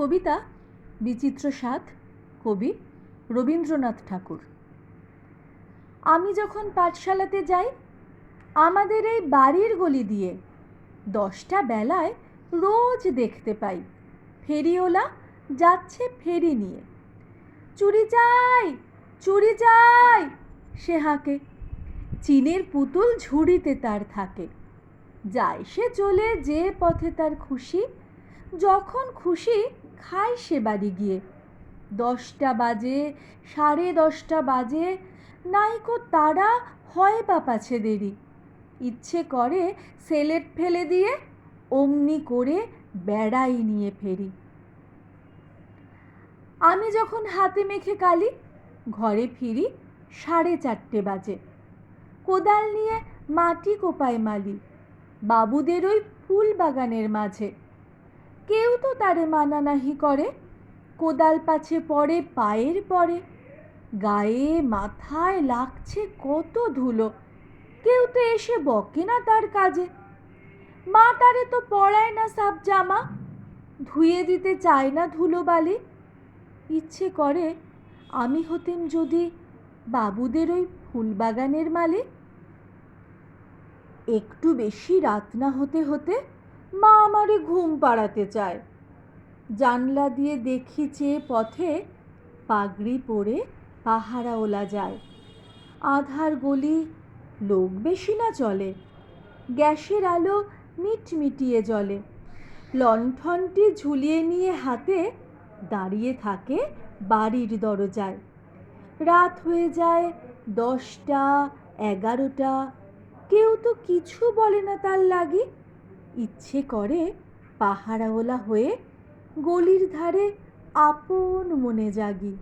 কবিতা বিচিত্র স্বাদ, কবি রবীন্দ্রনাথ ঠাকুর। আমি যখন পাঠশালাতে যাই, আমাদের এই বাড়ির গলি দিয়ে 10টা বেলায় রোজ দেখতে পাই ফেরিওয়ালা যাচ্ছে ফেরি নিয়ে। চুরি চাই, চুরি চাই সে হাঁকে। চিনের পুতুল ঝুড়িতে তার থাকে। যায় সে চলে যে পথে তার খুশি, যখন খুশি খায় সে বাড়ি গিয়ে। 10টা বাজে, 10:30 বাজে, নাইকো তারা হয় বা পাছে দেরি। ইচ্ছে করে সেলেট ফেলে দিয়ে অমনি করে বেড়াই নিয়ে ফেরি। আমি যখন হাতে মেখে কালি, ঘরে ফিরি 4:30 বাজে। কোদাল নিয়ে মাটি কোপায় মালি, বাবুদের ওই ফুল বাগানের মাঝে। কেউ তো তারে মানা নাহি করে, কোদাল পাছে পড়ে পায়ের পরে। গায়ে মাথায় লাগছে কত ধুলো, কেউ তো এসে বকে না তার কাজে। মা তারে তো পরায় না সাব জামা, ধুয়ে দিতে চায় না ধুলো বালি। ইচ্ছে করে আমি হতেম যদি বাবুদের ওই ফুল বাগানের মালি। একটু বেশি রাত না হতে হতে মা আমারে ঘুম পাড়াতে চায়। জানলা দিয়ে দেখি চেয়ে পথে পাগড়ি পরে পাহারাওলা যায়। আধার গলি, লোক বেশি না চলে, গ্যাসের আলো মিটমিটিয়ে জ্বলে। লণ্ঠনটি ঝুলিয়ে নিয়ে হাতে দাঁড়িয়ে থাকে বাড়ির দরজায়। রাত হয়ে যায় 10টা, 11টা, কেউ তো কিছু বলে না তার লাগি। ইচ্ছে করে পাহারাওলা হয়ে গলির ধারে আপন মনে জাগি।